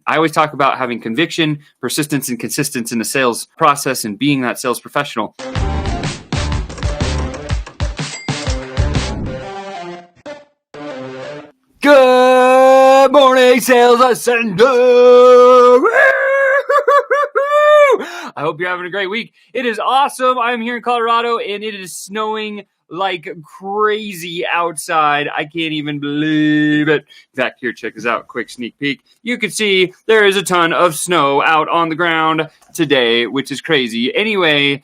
I always talk about having conviction, persistence, and consistency in the sales process and being that sales professional. Good morning, Sales Ascender. I hope you're having a great week. It is awesome. I'm here in Colorado, and it is snowing like crazy outside. I can't even believe it. In fact, here, check this out. Quick sneak peek. You can see there is a ton of snow out on the ground today, which is crazy. Anyway,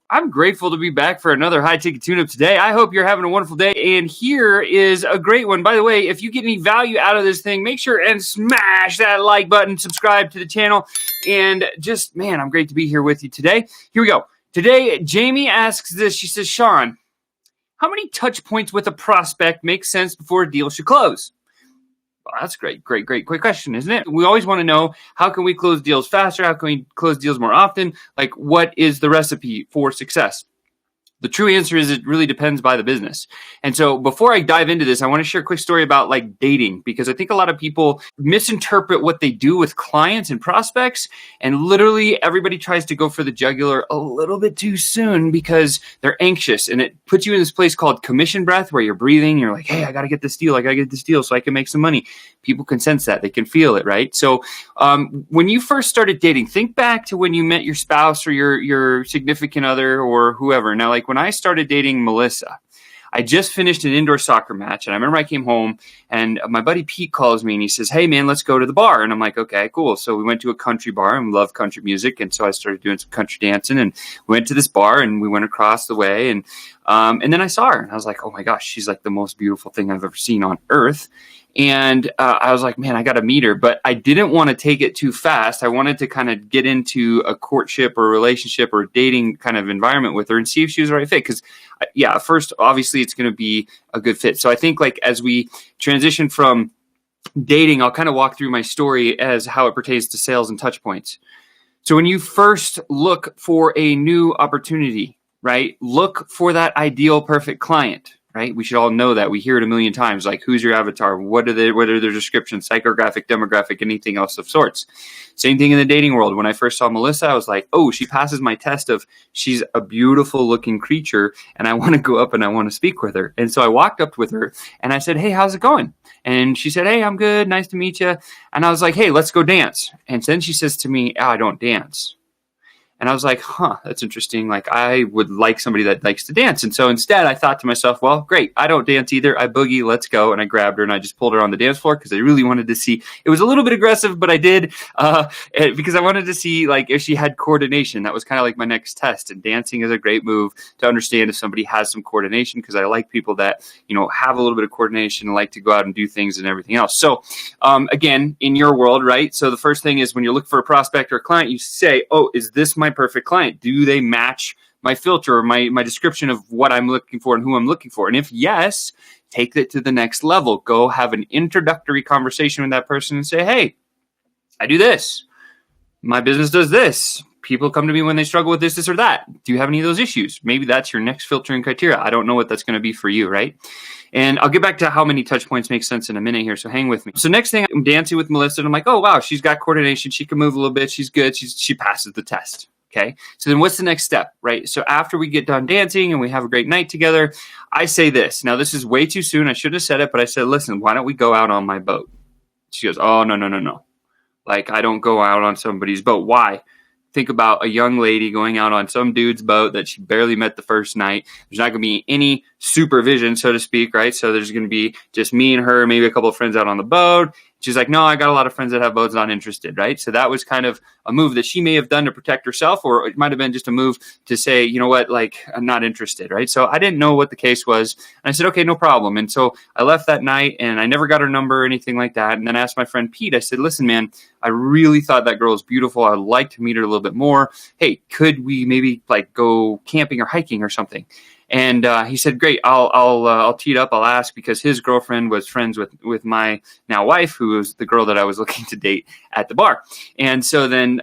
I'm grateful to be back for another high-ticket tune-up today. I hope you're having a wonderful day, and here is a great one. By the way, if you get any value out of this thing, make sure and smash that like button, subscribe to the channel, and just, man, I'm great to be here with you today. Here we go. Today, Jamie asks this. She says, Sean, how many touch points with a prospect make sense before a deal should close? Well, that's great question, isn't it? We always want to know, how can we close deals faster? How can we close deals more often? Like, what is the recipe for success? The true answer is it really depends by the business. And so before I dive into this, I want to share a quick story about like dating, because I think a lot of people misinterpret what they do with clients and prospects. And literally everybody tries to go for the jugular a little bit too soon because they're anxious. And it puts you in this place called commission breath, where you're breathing. You're like, hey, I got to get this deal. I got to get this deal so I can make some money. People can sense that. They can feel it, right? So when you first started dating, think back to when you met your spouse or your significant other or whoever. Now, like when I started dating Melissa, I just finished an indoor soccer match. And I remember I came home and my buddy Pete calls me and he says, hey, man, let's go to the bar. And I'm like, okay, cool. So we went to a country bar and love country music. And so I started doing some country dancing and we went to this bar and we went across the way. And then I saw her and I was like, oh my gosh, she's like the most beautiful thing I've ever seen on earth. And I was like, man, I got to meet her. But I didn't want to take it too fast. I wanted to kind of get into a courtship or relationship or dating kind of environment with her and see if she was the right fit. Because, yeah, first, obviously, it's going to be a good fit. So I think like as we transition from dating, I'll kind of walk through my story as how it pertains to sales and touch points. So when you first look for a new opportunity, right, look for that ideal perfect client. Right? We should all know that. We hear it a million times. Like, who's your avatar? What are their descriptions? Psychographic, demographic, anything else of sorts. Same thing in the dating world. When I first saw Melissa, I was like, oh, she passes my test of she's a beautiful looking creature and I want to go up and I want to speak with her. And so I walked up with her and I said, hey, how's it going? And she said, hey, I'm good. Nice to meet you. And I was like, hey, let's go dance. And then she says to me, oh, I don't dance. And I was like, that's interesting. Like, I would like somebody that likes to dance. And so instead, I thought to myself, well, great. I don't dance either. I boogie. Let's go. And I grabbed her and I just pulled her on the dance floor because I really wanted to see. It was a little bit aggressive, but I did because I wanted to see like if she had coordination. That was kind of like my next test. And dancing is a great move to understand if somebody has some coordination, because I like people that, have a little bit of coordination and like to go out and do things and everything else. So again, in your world, right? So the first thing is when you're looking for a prospect or a client, you say, oh, is this my perfect client? Do they match my filter or my description of what I'm looking for and who I'm looking for? And if yes, take it to the next level. Go have an introductory conversation with that person and say, hey, I do this. My business does this. People come to me when they struggle with this or that. Do you have any of those issues? Maybe that's your next filtering criteria. I don't know what that's going to be for you, right? And I'll get back to how many touch points make sense in a minute here, so hang with me. So next thing, I'm dancing with Melissa, and I'm like, oh, wow, she's got coordination. She can move a little bit. She's good. She passes the test. Okay. So then what's the next step, right? So after we get done dancing and we have a great night together, I say this. Now, this is way too soon. I should have said it, but I said, listen, why don't we go out on my boat? She goes, oh, no. Like, I don't go out on somebody's boat. Why? Think about a young lady going out on some dude's boat that she barely met the first night. There's not going to be any supervision, so to speak, right? So there's going to be just me and her, maybe a couple of friends out on the boat. She's like, no, I got a lot of friends that have boats, not interested, right? So that was kind of a move that she may have done to protect herself, or it might have been just a move to say, you know what, like, I'm not interested, right? So I didn't know what the case was. And I said, okay, no problem. And so I left that night and I never got her number or anything like that. And then I asked my friend Pete, I said, listen, man, I really thought that girl was beautiful. I'd like to meet her a little bit more. Hey, could we maybe like go camping or hiking or something? And he said, great, I'll tee it up. I'll ask, because his girlfriend was friends with my now wife, who was the girl that I was looking to date at the bar. And so then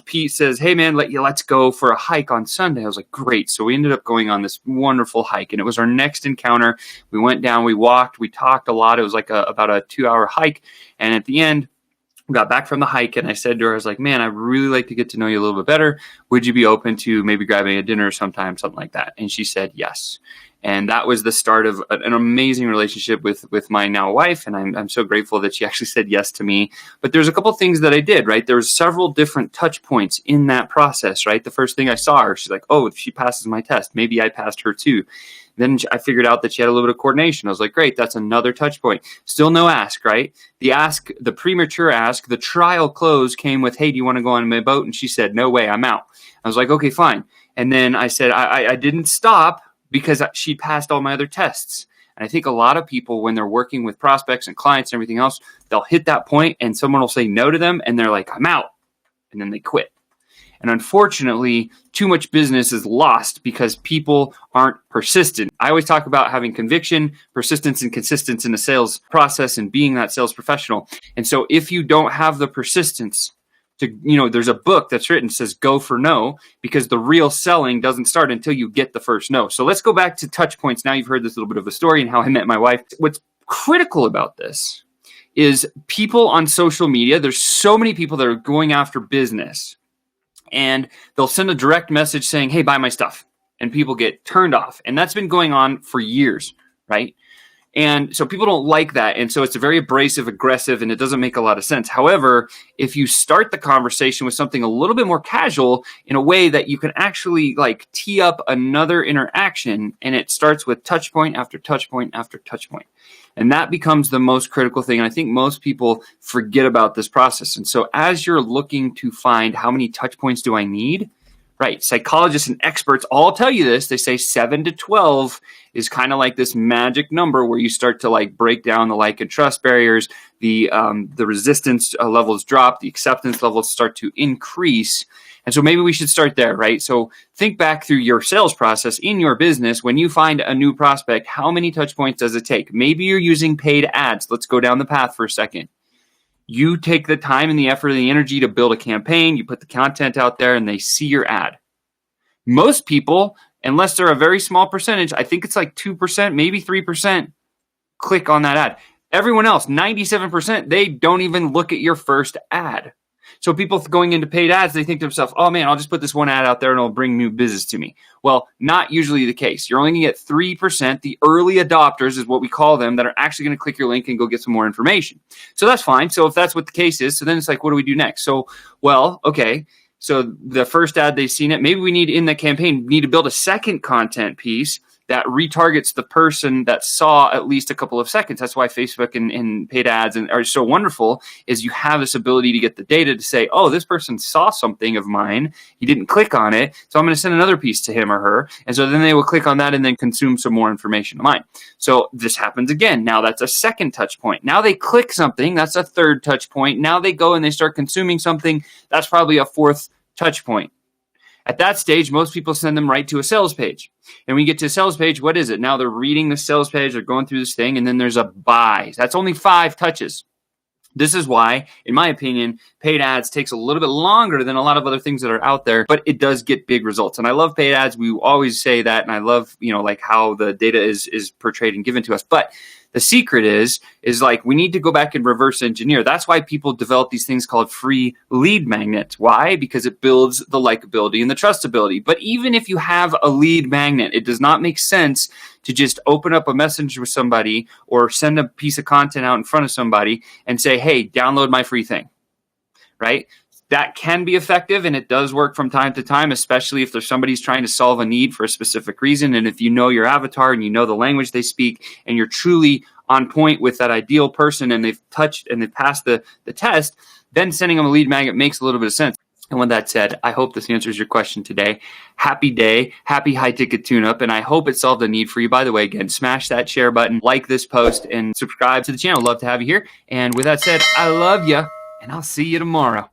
Pete says, hey, man, let's go for a hike on Sunday. I was like, great. So we ended up going on this wonderful hike, and it was our next encounter. We went down, we walked, we talked a lot. It was like about a 2-hour hike. And at the end, got back from the hike and I said to her, I was like, man, I'd really like to get to know you a little bit better. Would you be open to maybe grabbing a dinner sometime, something like that? And she said yes. And that was the start of an amazing relationship with my now wife. And I'm so grateful that she actually said yes to me. But there's a couple things that I did, right? There was several different touch points in that process, right? The first thing I saw her, she's like, oh, if she passes my test, maybe I passed her too. Then I figured out that she had a little bit of coordination. I was like, great, that's another touch point. Still no ask, right? The ask, the premature ask, the trial close came with, hey, do you want to go on my boat? And she said, no way, I'm out. I was like, okay, fine. And then I said, I didn't stop because she passed all my other tests. And I think a lot of people, when they're working with prospects and clients and everything else, they'll hit that point and someone will say no to them and they're like, I'm out. And then they quit. And unfortunately, too much business is lost because people aren't persistent. I always talk about having conviction, persistence, and consistency in the sales process and being that sales professional. And so if you don't have the persistence to, there's a book that's written that says go for no, because the real selling doesn't start until you get the first no. So let's go back to touch points. Now you've heard this little bit of a story and how I met my wife. What's critical about this is people on social media. There's so many people that are going after business. And they'll send a direct message saying, hey, buy my stuff. And people get turned off. And that's been going on for years, right? And so people don't like that. And so it's very abrasive, aggressive, and it doesn't make a lot of sense. However, if you start the conversation with something a little bit more casual in a way that you can actually tee up another interaction, and it starts with touch point after touch point after touch point. And that becomes the most critical thing. And I think most people forget about this process. And so as you're looking to find how many touch points do I need, right? Psychologists and experts all tell you this. They say 7 to 12 is kind of like this magic number where you start to break down the like and trust barriers. The resistance levels drop. The acceptance levels start to increase. And so maybe we should start there, right? So think back through your sales process in your business. When you find a new prospect, how many touch points does it take? Maybe you're using paid ads. Let's go down the path for a second. You take the time and the effort and the energy to build a campaign. You put the content out there and they see your ad. Most people, unless they're a very small percentage, I think it's 2%, maybe 3%, click on that ad. Everyone else, 97%, they don't even look at your first ad. So people going into paid ads, they think to themselves, oh man, I'll just put this one ad out there and it'll bring new business to me. Well, not usually the case. You're only going to get 3%. The early adopters is what we call them, that are actually going to click your link and go get some more information. So that's fine. So if that's what the case is, so then it's what do we do next? So, okay. So the first ad, they've seen it. Maybe we need in the campaign, need to build a second content piece that retargets the person that saw at least a couple of seconds. That's why Facebook and paid ads are so wonderful, is you have this ability to get the data to say, oh, this person saw something of mine. He didn't click on it. So I'm going to send another piece to him or her. And so then they will click on that and then consume some more information of mine. So this happens again. Now that's a second touch point. Now they click something. That's a third touch point. Now they go and they start consuming something. That's probably a fourth touch point. At that stage, most people send them right to a sales page. And when you get to a sales page, what is it? Now they're reading the sales page, they're going through this thing, and then there's a buy. That's only 5 touches. This is why, in my opinion, paid ads takes a little bit longer than a lot of other things that are out there, but it does get big results. And I love paid ads. We always say that, and I love, how the data is portrayed and given to us. But the secret is we need to go back and reverse engineer. That's why people develop these things called free lead magnets. Why? Because it builds the likability and the trustability. But even if you have a lead magnet, it does not make sense to just open up a message with somebody or send a piece of content out in front of somebody and say, hey, download my free thing, right? That can be effective, and it does work from time to time, especially if there's somebody's trying to solve a need for a specific reason. And if you know your avatar and you know the language they speak and you're truly on point with that ideal person and they've touched and they've passed the test, then sending them a lead magnet makes a little bit of sense. And with that said, I hope this answers your question today. Happy day, happy high ticket tune-up, and I hope it solved a need for you. By the way, again, smash that share button, like this post, and subscribe to the channel. Love to have you here. And with that said, I love you, and I'll see you tomorrow.